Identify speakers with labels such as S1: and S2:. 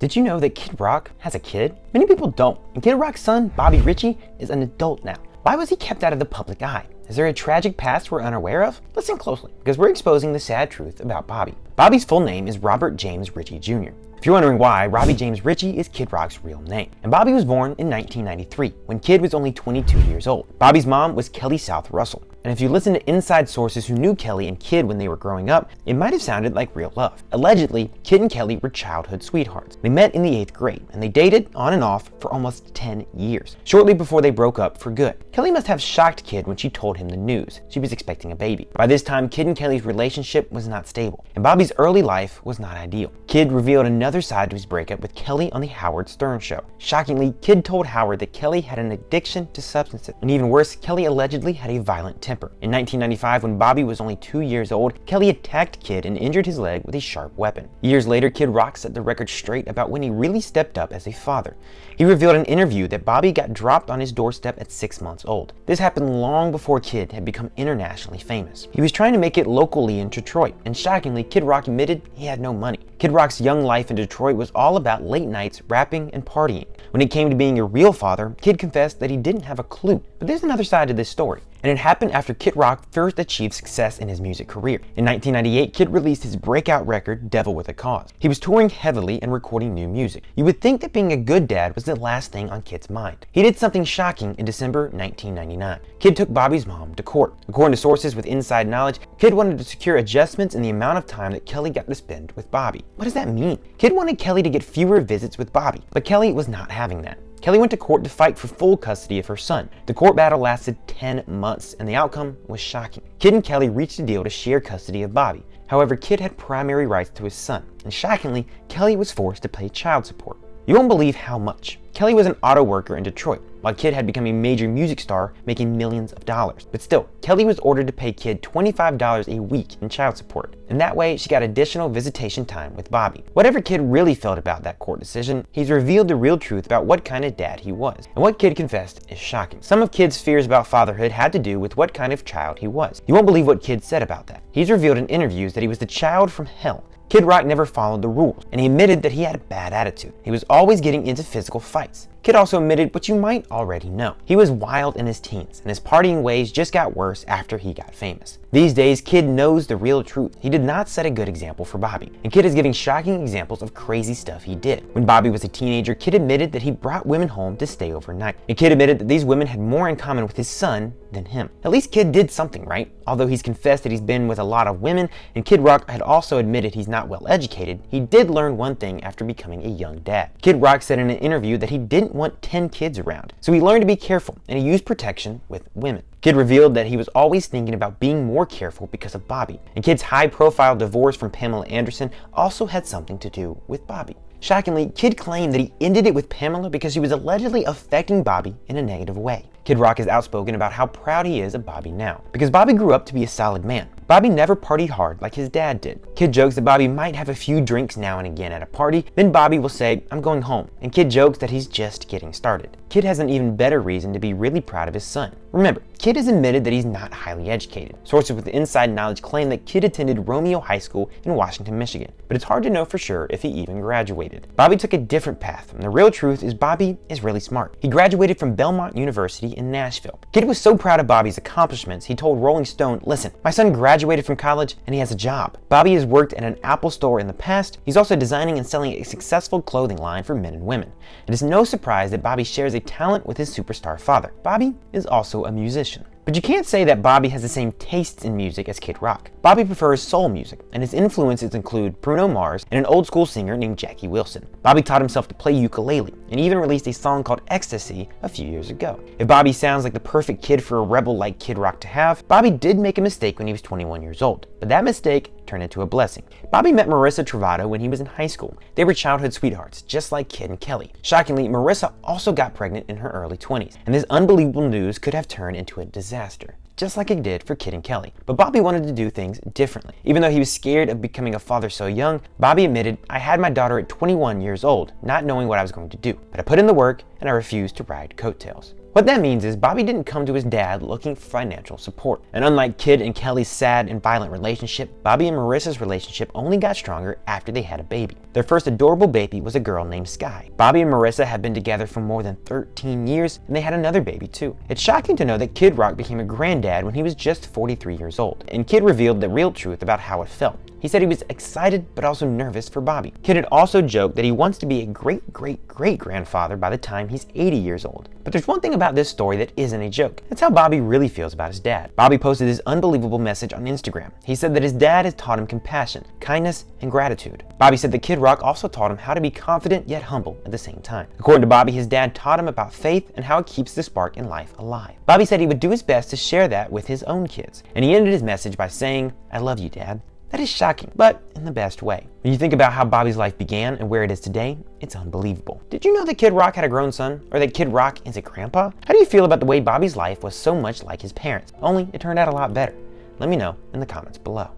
S1: Did you know that Kid Rock has a kid? Many people don't, and Kid Rock's son, Bobby Richie, is an adult now. Why was he kept out of the public eye? Is there a tragic past we're unaware of? Listen closely, because we're exposing the sad truth about Bobby. Bobby's full name is Robert James Richie Jr. If you're wondering why, Robbie James Richie is Kid Rock's real name. And Bobby was born in 1993, when Kid was only 22 years old. Bobby's mom was Kelly South Russell. And if you listen to inside sources who knew Kelly and Kid when they were growing up, it might have sounded like real love. Allegedly, Kid and Kelly were childhood sweethearts. They met in the 8th grade, and they dated on and off for almost 10 years, shortly before they broke up for good. Kelly must have shocked Kid when she told him the news. She was expecting a baby. By this time, Kid and Kelly's relationship was not stable, and Bobby's early life was not ideal. Kid revealed another side to his breakup with Kelly on the Howard Stern show. Shockingly, Kid told Howard that Kelly had an addiction to substances, and even worse, Kelly allegedly had a violent temper. In 1995, when Bobby was only 2 years old, Kelly attacked Kid and injured his leg with a sharp weapon. Years later, Kid Rock set the record straight about when he really stepped up as a father. He revealed in an interview that Bobby got dropped on his doorstep at 6 months old. This happened long before Kid had become internationally famous. He was trying to make it locally in Detroit, and shockingly, Kid Rock admitted he had no money. Kid Rock's young life in Detroit was all about late nights, rapping, and partying. When it came to being a real father, Kid confessed that he didn't have a clue. But there's another side to this story, and it happened after Kid Rock first achieved success in his music career. In 1998, Kid released his breakout record, Devil with a Cause. He was touring heavily and recording new music. You would think that being a good dad was the last thing on Kid's mind. He did something shocking in December 1999. Kid took Bobby's mom to court. According to sources with inside knowledge, Kid wanted to secure adjustments in the amount of time that Kelly got to spend with Bobby. What does that mean? Kid wanted Kelly to get fewer visits with Bobby, but Kelly was not having that. Kelly went to court to fight for full custody of her son. The court battle lasted 10 months, and the outcome was shocking. Kid and Kelly reached a deal to share custody of Bobby. However, Kid had primary rights to his son, and shockingly, Kelly was forced to pay child support. You won't believe how much. Kelly was an auto worker in Detroit, while Kid had become a major music star making millions of dollars. But still, Kelly was ordered to pay Kid $25 a week in child support, and that way she got additional visitation time with Bobby. Whatever Kid really felt about that court decision, he's revealed the real truth about what kind of dad he was. And what Kid confessed is shocking. Some of Kid's fears about fatherhood had to do with what kind of child he was. You won't believe what Kid said about that. He's revealed in interviews that he was the child from hell. Kid Rock never followed the rules, and he admitted that he had a bad attitude. He was always getting into physical fights. Kid also admitted what you might already know. He was wild in his teens, and his partying ways just got worse after he got famous. These days, Kid knows the real truth. He did not set a good example for Bobby, and Kid is giving shocking examples of crazy stuff he did. When Bobby was a teenager, Kid admitted that he brought women home to stay overnight, and Kid admitted that these women had more in common with his son than him. At least Kid did something right. Although he's confessed that he's been with a lot of women, and Kid Rock had also admitted he's not well educated, he did learn one thing after becoming a young dad. Kid Rock said in an interview that he didn't want 10 kids around, so he learned to be careful, and he used protection with women. Kid revealed that he was always thinking about being more careful because of Bobby, and Kid's high-profile divorce from Pamela Anderson also had something to do with Bobby. Shockingly, Kid claimed that he ended it with Pamela because she was allegedly affecting Bobby in a negative way. Kid Rock is outspoken about how proud he is of Bobby now, because Bobby grew up to be a solid man. Bobby never partied hard like his dad did. Kid jokes that Bobby might have a few drinks now and again at a party, then Bobby will say, "I'm going home," and Kid jokes that he's just getting started. Kid has an even better reason to be really proud of his son. Remember, Kid has admitted that he's not highly educated. Sources with inside knowledge claim that Kid attended Romeo High School in Washington, Michigan, but it's hard to know for sure if he even graduated. Bobby took a different path, and the real truth is Bobby is really smart. He graduated from Belmont University in Nashville. Kid was so proud of Bobby's accomplishments, he told Rolling Stone, "Listen, my son graduated from college and he has a job." Bobby has worked at an Apple store in the past. He's also designing and selling a successful clothing line for men and women. It is no surprise that Bobby shares a talent with his superstar father. Bobby is also a musician. But you can't say that Bobby has the same tastes in music as Kid Rock. Bobby prefers soul music, and his influences include Bruno Mars and an old school singer named Jackie Wilson. Bobby taught himself to play ukulele, and even released a song called Ecstasy a few years ago. If Bobby sounds like the perfect kid for a rebel like Kid Rock to have, Bobby did make a mistake when he was 21 years old, but that mistake turned into a blessing. Bobby met Marissa Travato when he was in high school. They were childhood sweethearts, just like Kid and Kelly. Shockingly, Marissa also got pregnant in her early 20s, and this unbelievable news could have turned into a disaster, just like it did for Kid and Kelly. But Bobby wanted to do things differently. Even though he was scared of becoming a father so young, Bobby admitted, "I had my daughter at 21 years old, not knowing what I was going to do. But I put in the work, and I refused to ride coattails." What that means is Bobby didn't come to his dad looking for financial support. And unlike Kid and Kelly's sad and violent relationship, Bobby and Marissa's relationship only got stronger after they had a baby. Their first adorable baby was a girl named Sky. Bobby and Marissa had been together for more than 13 years, and they had another baby too. It's shocking to know that Kid Rock became a granddad when he was just 43 years old, and Kid revealed the real truth about how it felt. He said he was excited but also nervous for Bobby. Kid had also joked that he wants to be a great-great-great-grandfather by the time he's 80 years old. But there's one thing about this story that isn't a joke. That's how Bobby really feels about his dad. Bobby posted this unbelievable message on Instagram. He said that his dad has taught him compassion, kindness, and gratitude. Bobby said that Kid Rock also taught him how to be confident yet humble at the same time. According to Bobby, his dad taught him about faith and how it keeps the spark in life alive. Bobby said he would do his best to share that with his own kids. And he ended his message by saying, "I love you, Dad." That is shocking, but in the best way. When you think about how Bobby's life began and where it is today, it's unbelievable. Did you know that Kid Rock had a grown son? Or that Kid Rock is a grandpa? How do you feel about the way Bobby's life was so much like his parents, only it turned out a lot better? Let me know in the comments below.